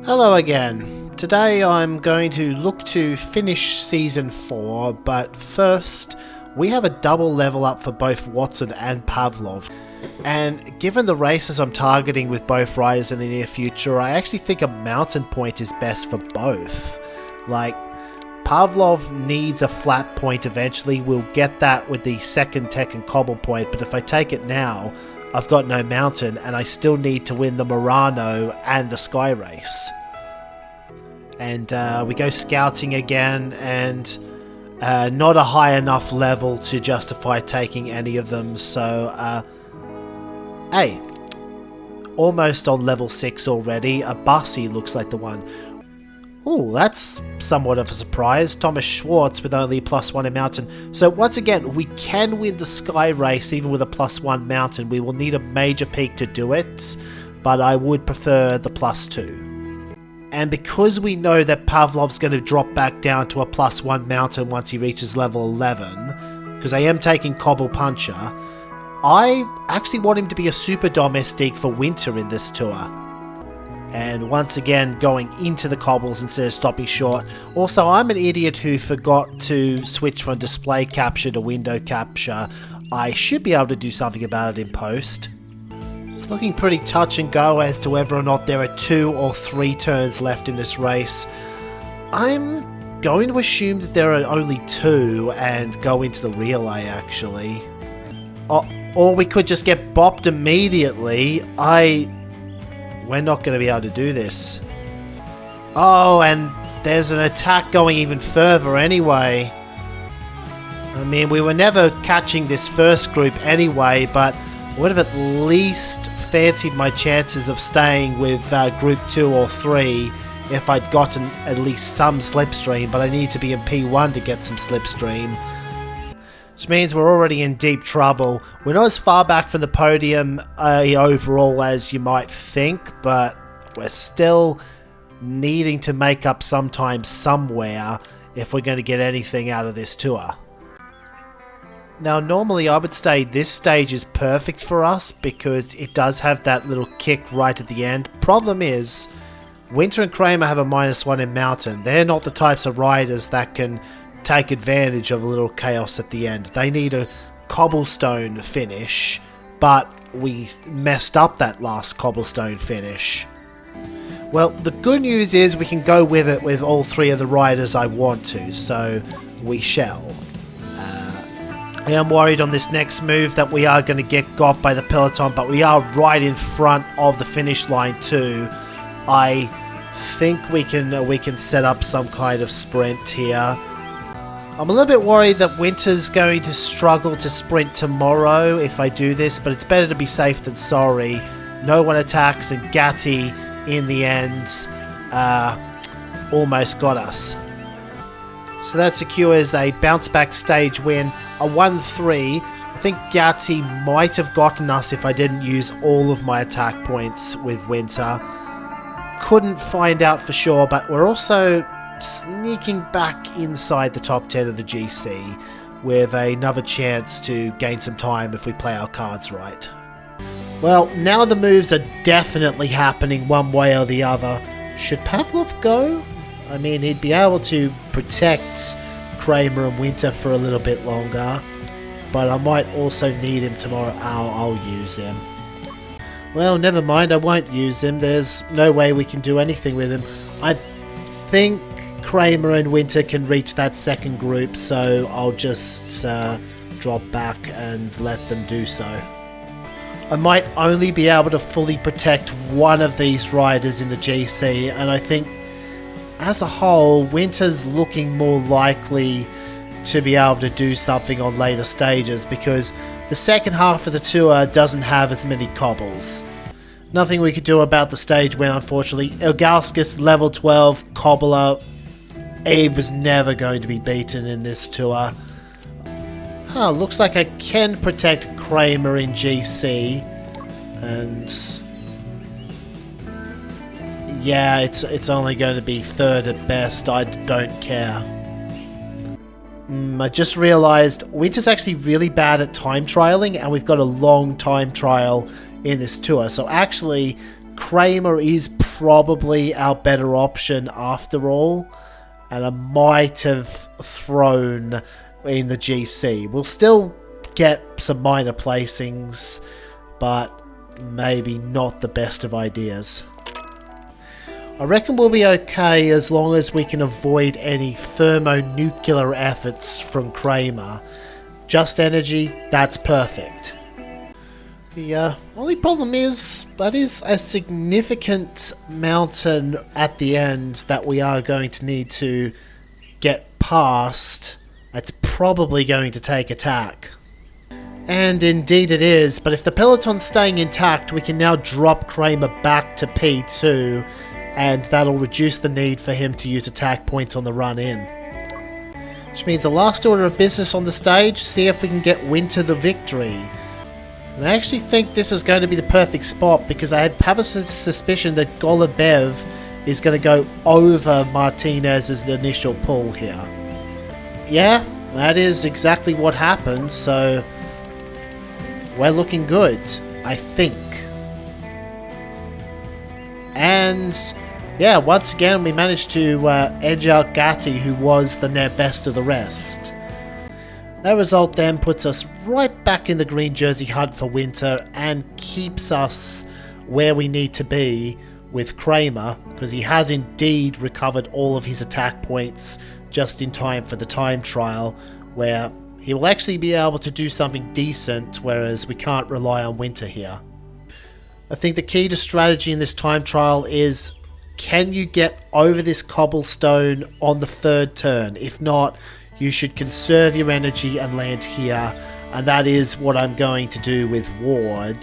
Hello again. Today I'm going to look to finish Season 4, but first we have a double level up for both Watson and Pavlov. And given the races I'm targeting with both riders in the near future, I actually think a mountain point is best for both. Like, Pavlov needs a flat point eventually. We'll get that with the second tech and cobble point, but if I take it now, I've got no mountain and I still need to win the Murano and the Sky Race. And we go scouting again, and not a high enough level to justify taking any of them, so hey, almost on level 6 already. A Bussy looks like the one. Oh, that's somewhat of a surprise. Thomas Schwartz with only +1 in mountain. So once again, we can win the Sky Race even with a +1 mountain. We will need a major peak to do it, but I would prefer the +2. And because we know that Pavlov's going to drop back down to a +1 mountain once he reaches level 11, because I am taking Cobble Puncher, I actually want him to be a super domestique for winter in this tour. And once again, going into the cobbles instead of stopping short. Also, I'm an idiot who forgot to switch from display capture to window capture. I should be able to do something about it in post. It's looking pretty touch and go as to whether or not there are 2 or 3 turns left in this race. I'm going to assume that there are only 2 and go into the relay actually. Or we could just get bopped immediately. We're not going to be able to do this. Oh, and there's an attack going even further anyway. I mean, we were never catching this first group anyway, but I would have at least fancied my chances of staying with group 2 or 3 if I'd gotten at least some slipstream, but I need to be in P1 to get some slipstream. Which means we're already in deep trouble. We're not as far back from the podium overall as you might think, but we're still needing to make up some time somewhere if we're going to get anything out of this tour. Now, normally I would say this stage is perfect for us because it does have that little kick right at the end. Problem is, Winter and Kramer have a -1 in mountain. They're not the types of riders that can take advantage of a little chaos at the end. They need a cobblestone finish, but we messed up that last cobblestone finish. Well, the good news is we can go with it with all 3 of the riders I want to, so we shall. I am worried on this next move that we are going to get goffed by the peloton, but we are right in front of the finish line too. I think we can set up some kind of sprint here. I'm a little bit worried that Winter's going to struggle to sprint tomorrow if I do this, but it's better to be safe than sorry. No one attacks, and Gatti, in the end, almost got us. So that secures a bounce-back stage win, a 1-3. I think Gatti might have gotten us if I didn't use all of my attack points with Winter. Couldn't find out for sure, but we're also sneaking back inside the top 10 of the GC with another chance to gain some time if we play our cards right. Well, now the moves are definitely happening one way or the other. Should Pavlov go? I mean, he'd be able to protect Kramer and Winter for a little bit longer, but I might also need him tomorrow. I'll use him. Well, never mind, I won't use him. There's no way we can do anything with him. I think Kramer and Winter can reach that second group, so I'll just drop back and let them do so. I might only be able to fully protect one of these riders in the GC, and I think as a whole, Winter's looking more likely to be able to do something on later stages because the second half of the tour doesn't have as many cobbles. Nothing we could do about the stage win, unfortunately. Ilgauskas, level 12, cobbler. Abe was never going to be beaten in this tour. Looks like I can protect Kramer in GC. And yeah, it's only going to be 3rd at best. I don't care. I just realised Winter's actually really bad at time trialing, and we've got a long time trial in this tour. So actually, Kramer is probably our better option after all, and I might have thrown in the GC. We'll still get some minor placings, but maybe not the best of ideas. I reckon we'll be okay as long as we can avoid any thermonuclear efforts from Kramer. Just energy, that's perfect. The only problem is, that is a significant mountain at the end that we are going to need to get past. It's probably going to take attack. And indeed it is, but if the peloton's staying intact, we can now drop Kramer back to P2, and that'll reduce the need for him to use attack points on the run in. Which means the last order of business on the stage, see if we can get Winter the victory. And I actually think this is going to be the perfect spot, because I have a suspicion that Golubev is going to go over Martinez's initial pull here. Yeah, that is exactly what happened, so we're looking good, I think. And yeah, once again we managed to edge out Gatti, who was the net best of the rest. That result then puts us right back in the green jersey hunt for Winter and keeps us where we need to be with Kramer, because he has indeed recovered all of his attack points just in time for the time trial, where he will actually be able to do something decent, whereas we can't rely on Winter here. I think the key to strategy in this time trial is, can you get over this cobblestone on the third turn? If not, you should conserve your energy and land here, and that is what I'm going to do with Ward.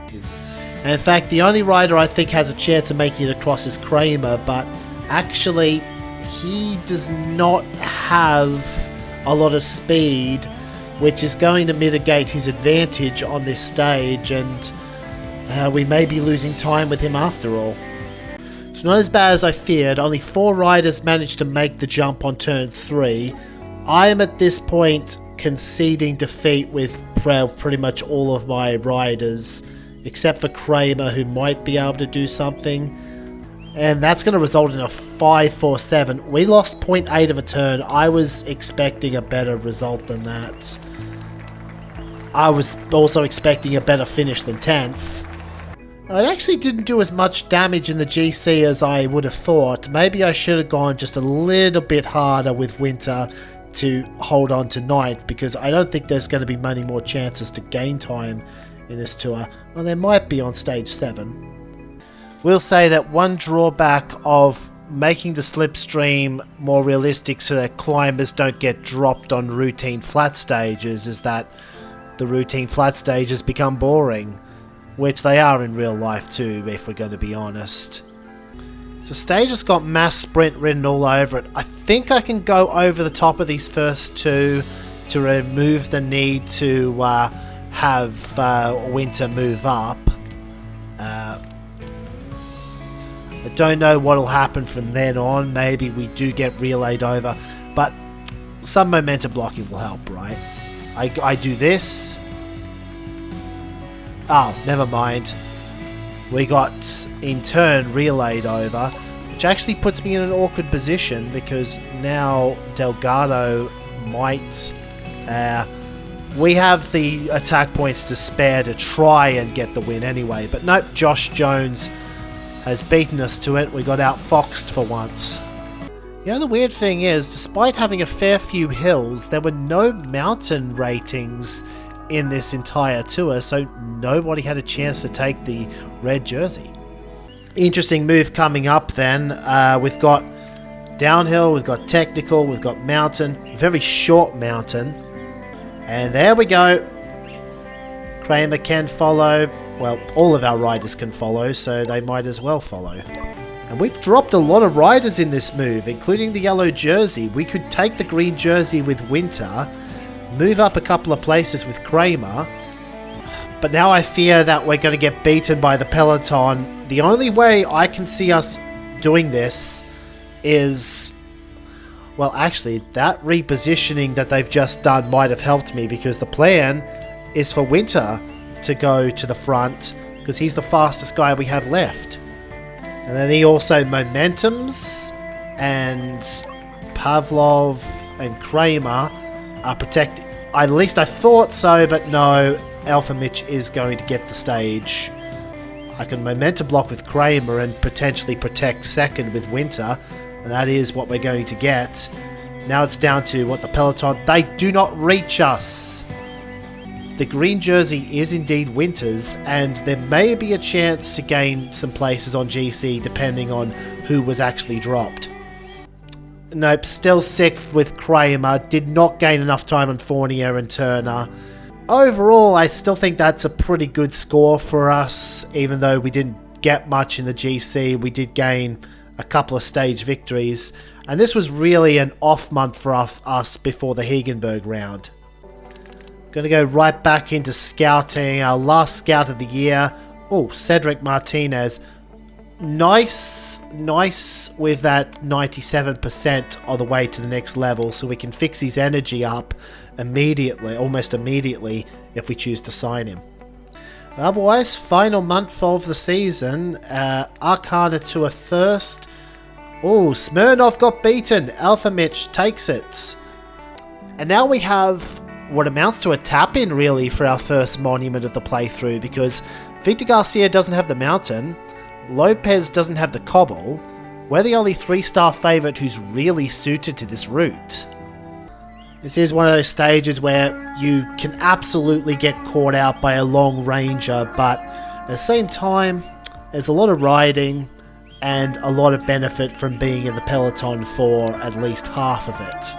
And in fact, the only rider I think has a chance of making it across is Kramer, but actually he does not have a lot of speed, which is going to mitigate his advantage on this stage, and we may be losing time with him after all. It's not as bad as I feared. Only 4 riders managed to make the jump on turn 3. I am at this point conceding defeat with pretty much all of my riders, except for Kramer, who might be able to do something. And that's going to result in a 5-4-7. We lost 0.8 of a turn. I was expecting a better result than that. I was also expecting a better finish than 10th. It actually didn't do as much damage in the GC as I would have thought. Maybe I should have gone just a little bit harder with Winter to hold on to 9th, because I don't think there's going to be many more chances to gain time in this tour. Well, there might be on stage 7. We'll say that one drawback of making the slipstream more realistic so that climbers don't get dropped on routine flat stages is that the routine flat stages become boring. Which they are in real life too, if we're going to be honest. So stage has got mass sprint written all over it. I think I can go over the top of these first 2 to remove the need to have Winter move up. I don't know what will happen from then on. Maybe we do get relayed over, but some momentum blocking will help, right? I do this. Oh, never mind. We got, in turn, relayed over, which actually puts me in an awkward position, because now Delgado might... we have the attack points to spare to try and get the win anyway, but nope, Josh Jones has beaten us to it. We got outfoxed for once. The other weird thing is, despite having a fair few hills, there were no mountain ratings in this entire tour, so nobody had a chance to take the red jersey. Interesting move coming up then. We've got downhill, we've got technical, we've got mountain, very short mountain, and there we go. Kramer can follow. Well, all of our riders can follow, so they might as well follow. And we've dropped a lot of riders in this move, including the yellow jersey. We could take the green jersey with Winter, move up a couple of places with Kramer, but now I fear that we're going to get beaten by the peloton. The only way I can see us doing this is... well, actually, that repositioning that they've just done might have helped me, because the plan is for Winter to go to the front because he's the fastest guy we have left. And then he also momentums, and Pavlov and Kramer are protected. At least I thought so, but no, Alpha Mitch is going to get the stage. I can momentum block with Kramer and potentially protect second with Winter, and that is what we're going to get. Now it's down to what the peloton... They do not reach us! The green jersey is indeed Winter's, and there may be a chance to gain some places on GC depending on who was actually dropped. Nope, still 6th with Kramer. Did not gain enough time on Fournier and Turner. Overall, I still think that's a pretty good score for us. Even though we didn't get much in the GC, we did gain a couple of stage victories. And this was really an off month for us before the Hegenberg round. Going to go right back into scouting. Our last scout of the year. Oh, Cedric Martinez. Nice with that 97% on the way to the next level, so we can fix his energy up immediately, almost immediately, if we choose to sign him. Otherwise, final month of the season, Arcana to a Thirst. Oh, Smirnov got beaten. Alpha Mitch takes it. And now we have what amounts to a tap-in, really, for our first monument of the playthrough, because Victor Garcia doesn't have the mountain, Lopez doesn't have the cobble. We're the only 3-star favourite who's really suited to this route. This is one of those stages where you can absolutely get caught out by a long ranger, but at the same time, there's a lot of riding and a lot of benefit from being in the peloton for at least half of it.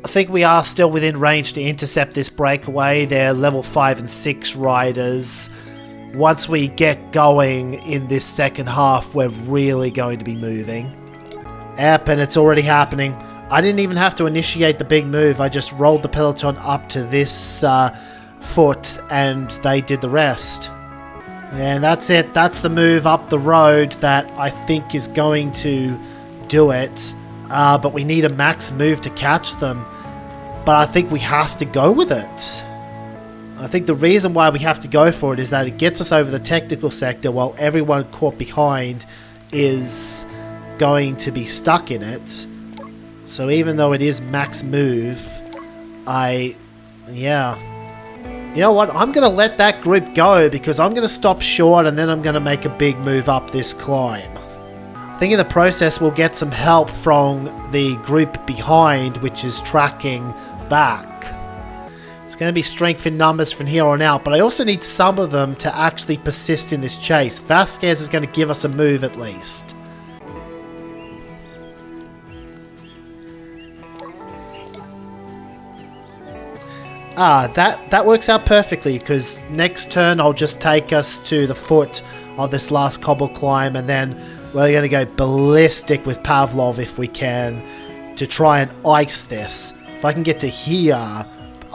I think we are still within range to intercept this breakaway. They're level 5 and 6 riders. Once we get going in this second half, we're really going to be moving. Yep, and it's already happening. I didn't even have to initiate the big move. I just rolled the peloton up to this foot, and they did the rest. And that's it. That's the move up the road that I think is going to do it. But we need a max move to catch them. But I think we have to go with it. I think the reason why we have to go for it is that it gets us over the technical sector while everyone caught behind is going to be stuck in it. So even though it is max move, yeah. You know what? I'm going to let that group go because I'm going to stop short and then I'm going to make a big move up this climb. I think in the process we'll get some help from the group behind, which is tracking back. It's going to be strength in numbers from here on out, but I also need some of them to actually persist in this chase. Vasquez is going to give us a move at least. That works out perfectly, because next turn I'll just take us to the foot of this last cobble climb, and then we're going to go ballistic with Pavlov if we can to try and ice this. If I can get to here,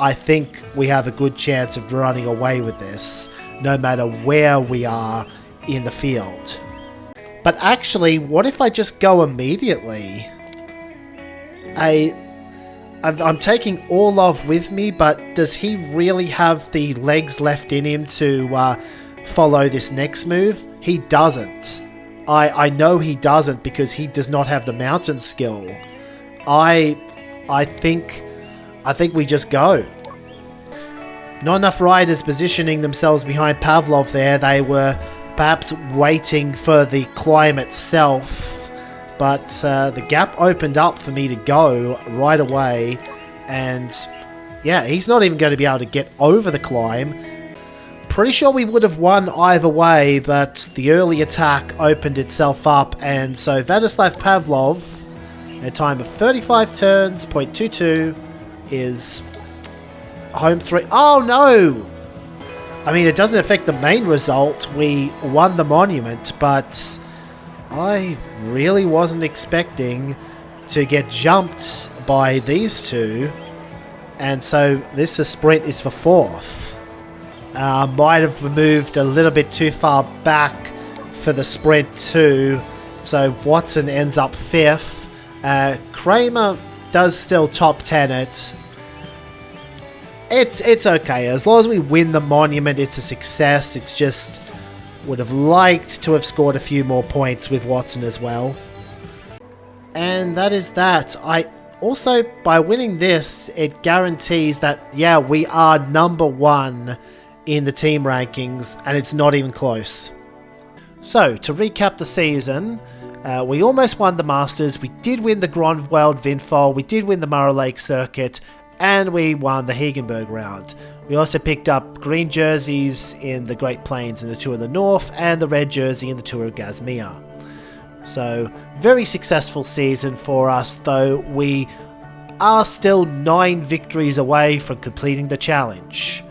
I think we have a good chance of running away with this, no matter where we are in the field. But actually, what if I just go immediately? I'm taking Orlov with me, but does he really have the legs left in him to follow this next move? He doesn't. I know he doesn't because he does not have the mountain skill. I think we just go. Not enough riders positioning themselves behind Pavlov there. They were perhaps waiting for the climb itself, but the gap opened up for me to go right away, and yeah, he's not even going to be able to get over the climb. Pretty sure we would have won either way, but the early attack opened itself up, and so Vladislav Pavlov, a time of 35 turns, 0.22, is home 3. Oh no! I mean, it doesn't affect the main result. We won the monument, but I really wasn't expecting to get jumped by these two, and so this sprint is for 4th. Might have moved a little bit too far back for the sprint too, so Watson ends up 5th. Kramer does still top 10 it. It's okay. As long as we win the monument, it's a success. It's just would have liked to have scored a few more points with Watson as well. And that is that. I also, by winning this, it guarantees that, yeah, we are number 1 in the team rankings, and it's not even close. So, to recap the season, we almost won the Masters, we did win the Grand World Vinfol, we did win the Murray Lake Circuit, and we won the Hegenberg Round. We also picked up green jerseys in the Great Plains in the Tour of the North, and the red jersey in the Tour of Gazmir. So, very successful season for us, though we are still 9 victories away from completing the challenge.